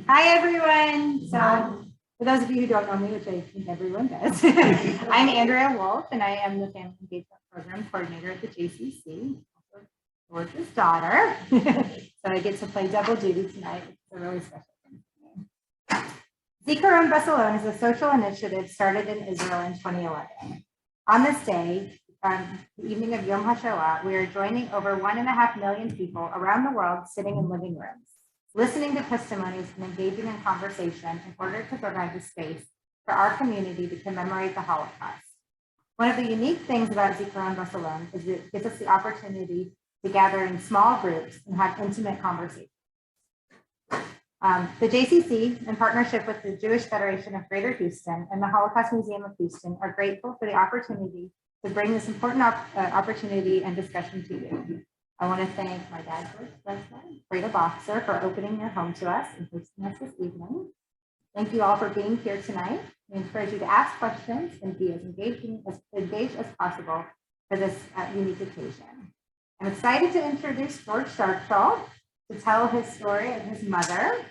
Hi, everyone. So, for those of you who don't know me, which I think everyone does, I'm Andrea Wolf, and I am the Family Engagement Program Coordinator at the JCC, George's daughter. So I get to play double duty tonight. It's a really special thing for me. Zikaron BaSalon is a social initiative started in Israel in 2011. On this day, the evening of Yom HaShoah, we are joining over 1.5 million people around the world sitting in living rooms, listening to testimonies and engaging in conversation in order to provide the space for our community to commemorate the Holocaust. One of the unique things about Zikaron BaSalon is it gives us the opportunity to gather in small groups and have intimate conversations. The JCC, in partnership with the Jewish Federation of Greater Houston and the Holocaust Museum of Houston, are grateful for the opportunity to bring this important opportunity and discussion to you. I want to thank my dad, Freda Boxer, for opening their home to us and hosting us this evening. Thank you all for being here tonight. We encourage you to ask questions and be as engaged as possible for this unique occasion. I'm excited to introduce George Starkschall to tell his story of his mother.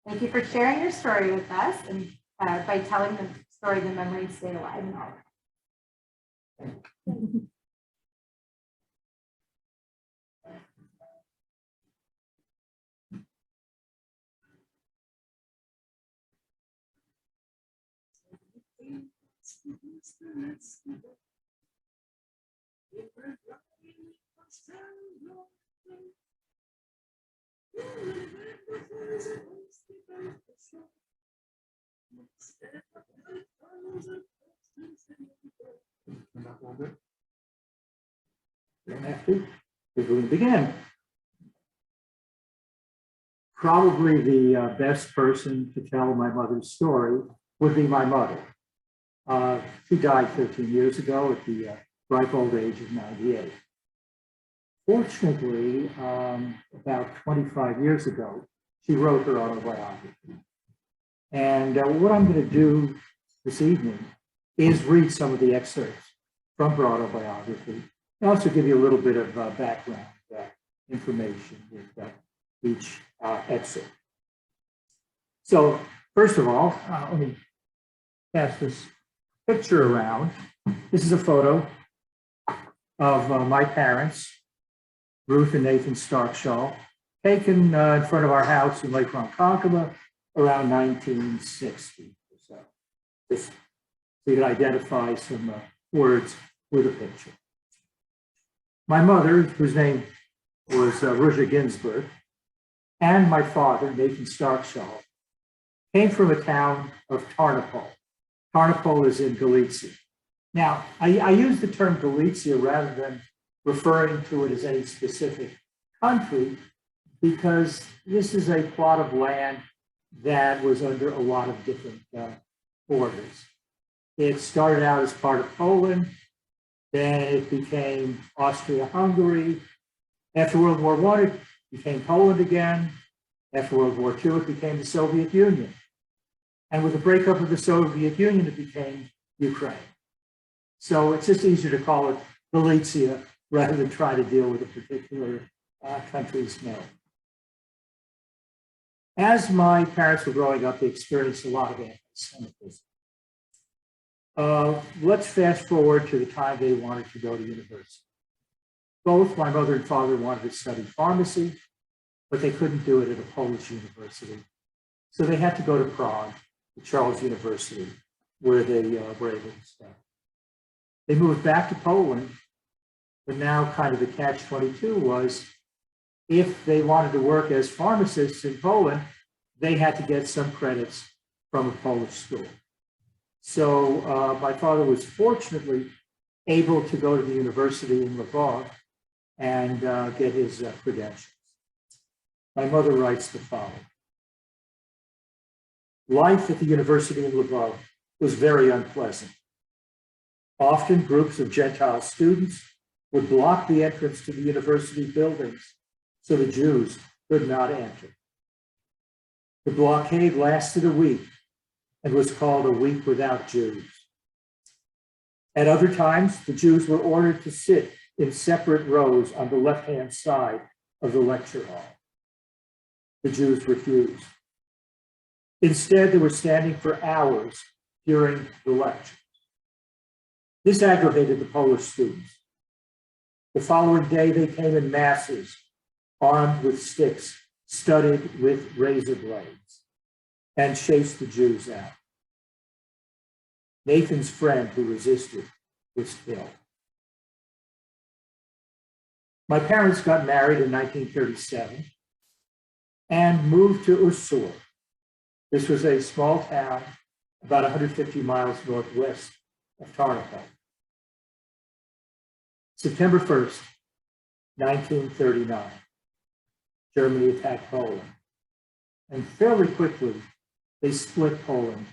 Thank you for sharing your story with us, and by telling the story, the memories stay alive in all of us. We're going to begin. Probably the best person to tell my mother's story would be my mother. She died 13 years ago at the ripe old age of 98. Fortunately, about 25 years ago, she wrote her autobiography. And what I'm going to do this evening is read some of the excerpts from her autobiography and also give you a little bit of background information with each excerpt. So first of all, let me pass this picture around. This is a photo of my parents, Ruth and Nathan Starkschall, taken in front of our house in Lake Ronkonkoma around 1960 or so. Just so you can identify some words with a picture. My mother, whose name was Ruja Ginsburg, and my father, Nathan Starkschall, came from a town of Tarnopol. Tarnopol is in Galicia. Now, I use the term Galicia rather than referring to it as any specific country, because this is a plot of land that was under a lot of different borders. It started out as part of Poland, then it became Austria-Hungary. After World War I, it became Poland again. After World War II, it became the Soviet Union. And with the breakup of the Soviet Union, it became Ukraine. So it's just easier to call it Galicia rather than try to deal with a particular country's name. As my parents were growing up, they experienced a lot of anti-Semitism. Let's fast forward to the time they wanted to go to university. Both my mother and father wanted to study pharmacy, but they couldn't do it at a Polish university. So they had to go to Prague, the Charles University, where they were able to study. They moved back to Poland, but now kind of the catch-22 was, if they wanted to work as pharmacists in Poland, they had to get some credits from a Polish school. So my father was fortunately able to go to the university in Lvov and get his credentials. My mother writes the following. Life at the university in Lvov was very unpleasant. Often groups of Gentile students would block the entrance to the university buildings so the Jews could not enter. The blockade lasted a week and was called a week without Jews. At other times, the Jews were ordered to sit in separate rows on the left-hand side of the lecture hall. The Jews refused. Instead, they were standing for hours during the lecture. This aggravated the Polish students. The following day, they came in masses, armed with sticks, studded with razor blades, and chased the Jews out. Nathan's friend who resisted was killed. My parents got married in 1937 and moved to Ursula. This was a small town about 150 miles northwest of Tarnowo. September 1st, 1939, Germany attacked Poland. And fairly quickly, they split Poland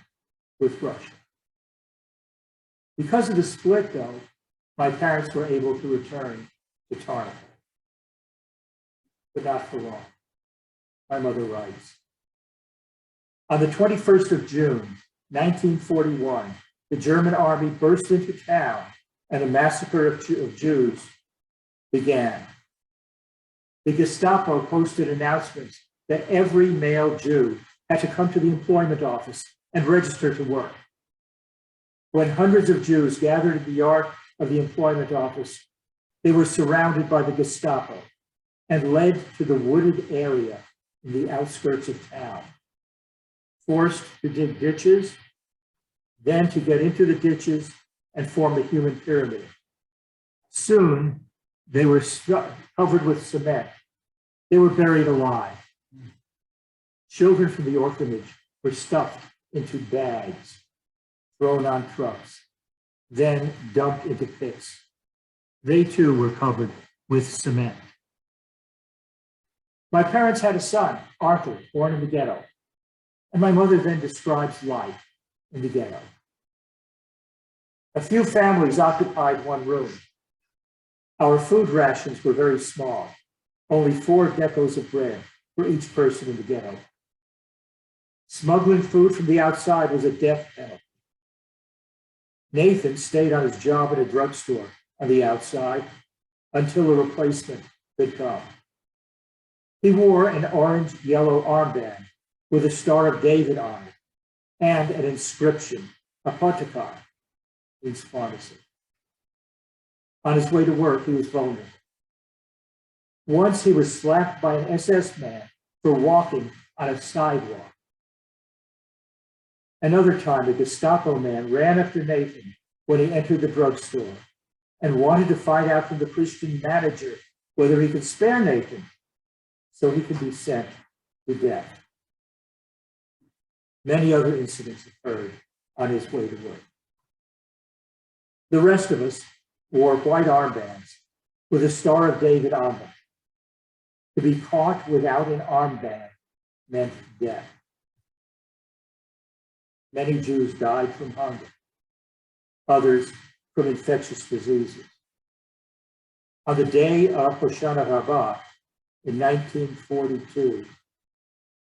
with Russia. Because of the split, though, my parents were able to return to Tarnowo. But not for long. My mother writes, on the 21st of June, 1941, the German army burst into town and a massacre of Jews began. The Gestapo posted announcements that every male Jew had to come to the employment office and register to work. When hundreds of Jews gathered in the yard of the employment office, they were surrounded by the Gestapo and led to the wooded area in the outskirts of town, forced to dig ditches, then to get into the ditches and form the human pyramid. Soon, they were covered with cement. They were buried alive. Children from the orphanage were stuffed into bags, thrown on trucks, then dumped into pits. They too were covered with cement. My parents had a son, Arthur, born in the ghetto, and my mother then describes life in the ghetto. A few families occupied one room. Our food rations were very small, only 4 decos of bread for each person in the ghetto. Smuggling food from the outside was a death penalty. Nathan stayed on his job at a drugstore on the outside until a replacement could come. He wore an orange-yellow armband with a Star of David on it and an inscription, apothekar, means pharmacy. On his way to work, he was vulnerable. Once he was slapped by an SS man for walking on a sidewalk. Another time, a Gestapo man ran after Nathan when he entered the drugstore and wanted to find out from the Christian manager whether he could spare Nathan so he could be sent to death. Many other incidents occurred on his way to work. The rest of us wore white armbands with a Star of David on them. To be caught without an armband meant death. Many Jews died from hunger, others from infectious diseases. On the day of Hoshana Rabbah in 1942,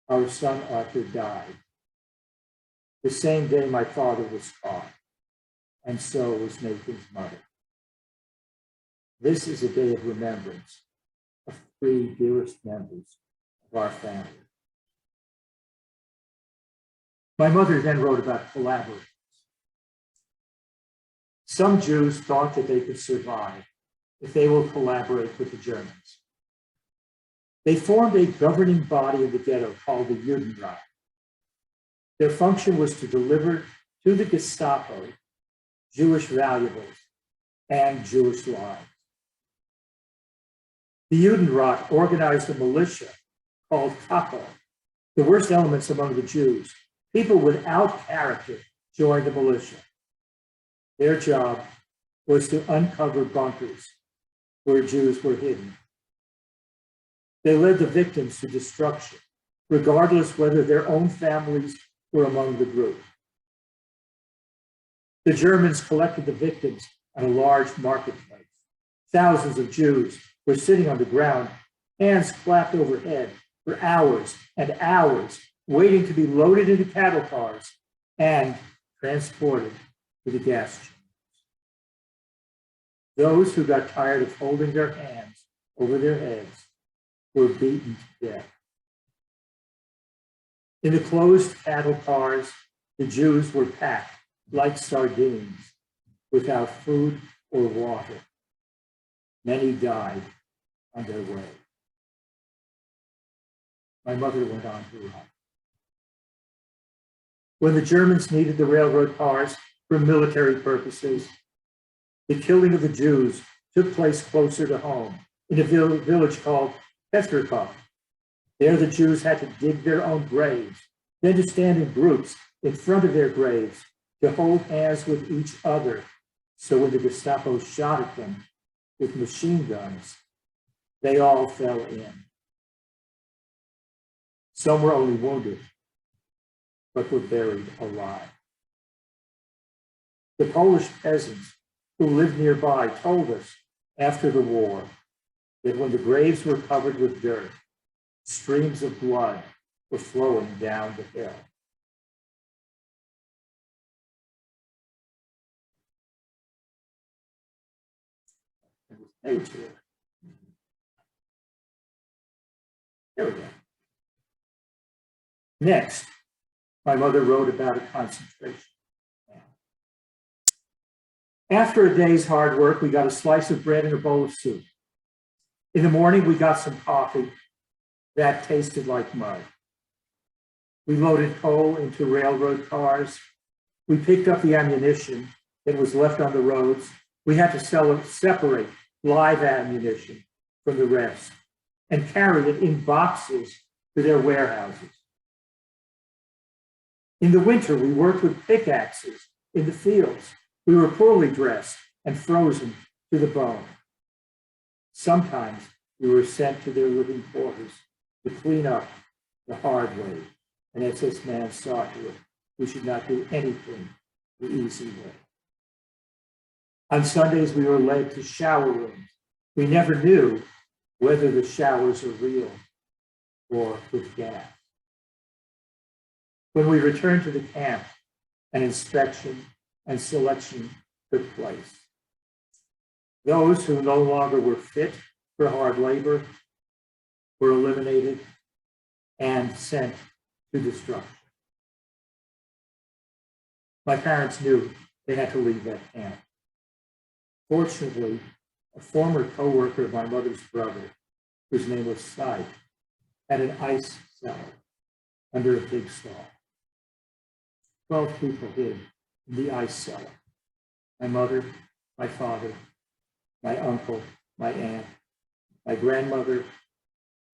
our son Arthur died. The same day my father was caught, and so was Nathan's mother. This is a day of remembrance of 3 dearest members of our family. My mother then wrote about collaborators. Some Jews thought that they could survive if they will collaborate with the Germans. They formed a governing body in the ghetto called the Judenrat. Their function was to deliver to the Gestapo Jewish valuables and Jewish lives. The Judenrat organized a militia called Kapo. The worst elements among the Jews, people without character, joined the militia. Their job was to uncover bunkers where Jews were hidden. They led the victims to destruction, regardless whether their own families were among the group. The Germans collected the victims at a large marketplace. Thousands of Jews were sitting on the ground, hands clapped overhead for hours and hours, waiting to be loaded into cattle cars and transported to the gas chambers. Those who got tired of holding their hands over their heads were beaten to death. In the closed cattle cars, the Jews were packed like sardines without food or water. Many died on their way. My mother went on to write. When the Germans needed the railroad cars for military purposes, the killing of the Jews took place closer to home in a village called Petrikov. There the Jews had to dig their own graves, then to stand in groups in front of their graves to hold hands with each other. So when the Gestapo shot at them with machine guns, they all fell in. Some were only wounded, but were buried alive. The Polish peasants who lived nearby told us after the war that when the graves were covered with dirt, streams of blood were flowing down the hill. There we go. Next, my mother wrote about a concentration camp. After a day's hard work, we got a slice of bread and a bowl of soup. In the morning, we got some coffee that tasted like mud. We loaded coal into railroad cars. We picked up the ammunition that was left on the roads. We had to separate live ammunition from the rest and carry it in boxes to their warehouses. In the winter, we worked with pickaxes in the fields. We were poorly dressed and frozen to the bone. Sometimes we were sent to their living quarters to clean up the hard way. An SS man saw to it we should not do anything the easy way. On Sundays, we were led to shower rooms. We never knew whether the showers are real or with gas. When we returned to the camp, an inspection and selection took place. Those who no longer were fit for hard labor were eliminated and sent to destruction. My parents knew they had to leave that camp. Fortunately, a former co-worker of my mother's brother, whose name was Syke, had an ice cellar under a big stall. 12 people hid in the ice cellar. My mother, my father, my uncle, my aunt, my grandmother,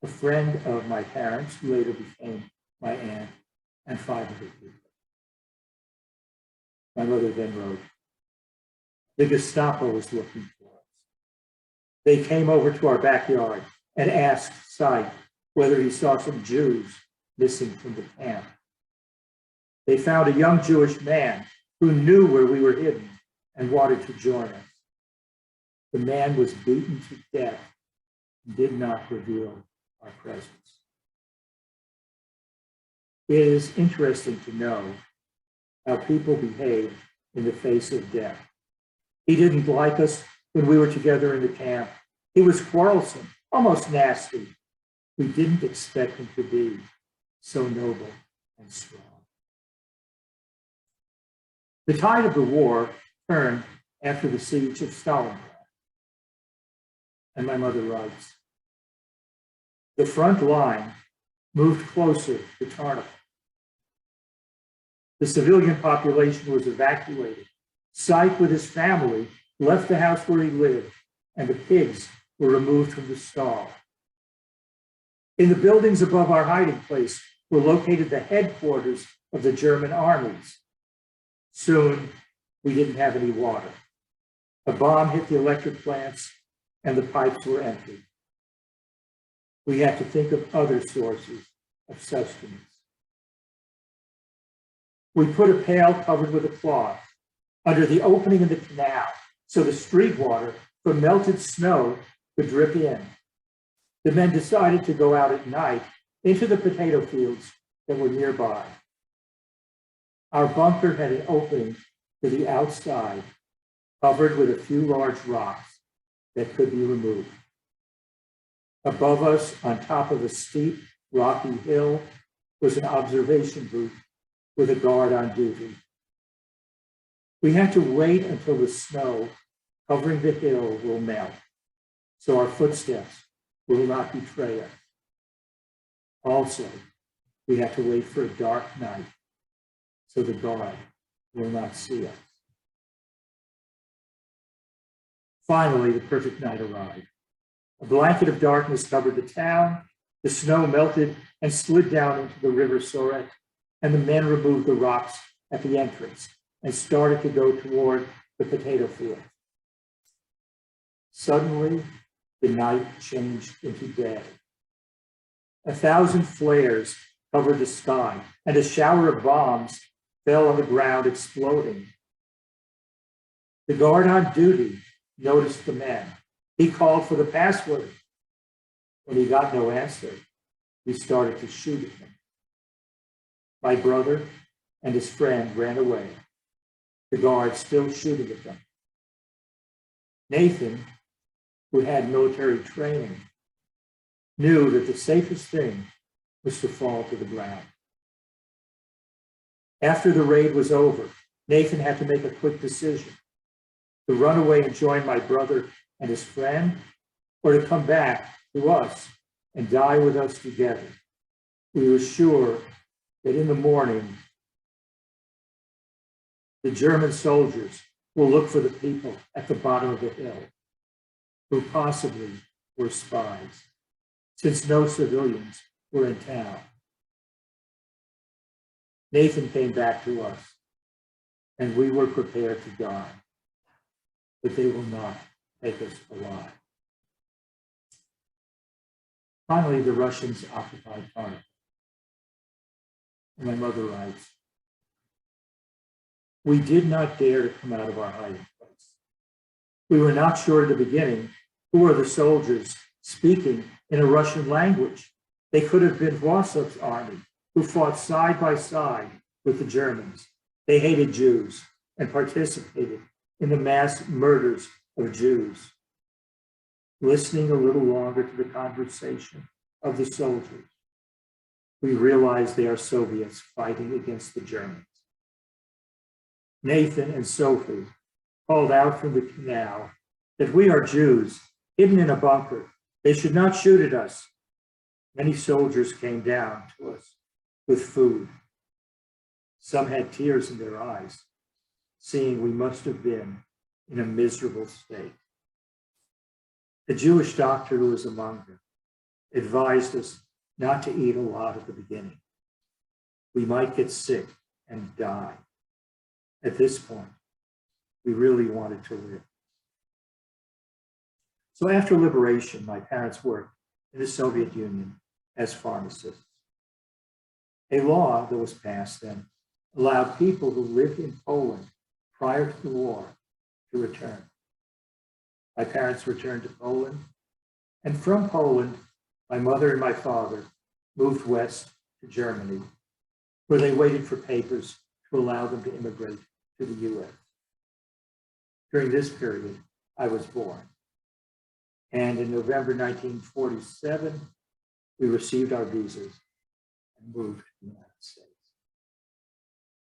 a friend of my parents who later became my aunt, and 5 other people. My mother then wrote, "The Gestapo was looking for us. They came over to our backyard and asked Syke whether he saw some Jews missing from the camp. They found a young Jewish man who knew where we were hidden and wanted to join us. The man was beaten to death and did not reveal our presence." It is interesting to know how people behave in the face of death. He didn't like us when we were together in the camp. He was quarrelsome, almost nasty. We didn't expect him to be so noble and strong. The tide of the war turned after the siege of Stalingrad. And my mother writes, "The front line moved closer to Tarnów. The civilian population was evacuated. Syke with his family left the house where he lived, and the pigs were removed from the stall. In the buildings above our hiding place were located the headquarters of the German armies. Soon, we didn't have any water. A bomb hit the electric plants, and the pipes were empty. We had to think of other sources of sustenance. We put a pail covered with a cloth under the opening in the canal so the street water from melted snow could drip in. The men decided to go out at night into the potato fields that were nearby. Our bunker had an opening to the outside, covered with a few large rocks that could be removed. Above us, on top of a steep, rocky hill, was an observation booth with a guard on duty. We had to wait until the snow covering the hill will melt, so our footsteps will not betray us. Also, we have to wait for a dark night, so the guard will not see us. Finally, the perfect night arrived. A blanket of darkness covered the town, the snow melted and slid down into the river Sorek, and the men removed the rocks at the entrance and started to go toward the potato field. Suddenly, the night changed into day. 1,000 flares covered the sky, and a shower of bombs fell on the ground, exploding. The guard on duty noticed the men. He called for the password. When he got no answer, he started to shoot at them. My brother and his friend ran away, the guard still shooting at them. Nathan, who had military training, knew that the safest thing was to fall to the ground. After the raid was over, Nathan had to make a quick decision: to run away and join my brother and his friend, or to come back to us and die with us together. We were sure that in the morning, the German soldiers will look for the people at the bottom of the hill, who possibly were spies, since no civilians were in town. Nathan came back to us, and we were prepared to die, but they will not take us alive. Finally, the Russians occupied Kharkiv. And my mother writes, "We did not dare to come out of our hiding place. We were not sure at the beginning who are the soldiers speaking in a Russian language. They could have been Vlasov's army, who fought side by side with the Germans. They hated Jews and participated in the mass murders of Jews. Listening a little longer to the conversation of the soldiers, we realized they are Soviets fighting against the Germans. Nathan and Sophie called out from the canal that we are Jews hidden in a bunker. They should not shoot at us. Many soldiers came down to us with food. Some had tears in their eyes, seeing we must have been in a miserable state. A Jewish doctor who was among them advised us not to eat a lot at the beginning. We might get sick and die. At this point, we really wanted to live." So after liberation, my parents worked in the Soviet Union as pharmacists. A law that was passed then allowed people who lived in Poland prior to the war to return. My parents returned to Poland, and from Poland, my mother and my father moved west to Germany, where they waited for papers to allow them to immigrate to the US. During this period, I was born. And in November 1947, we received our visas and moved to the United States.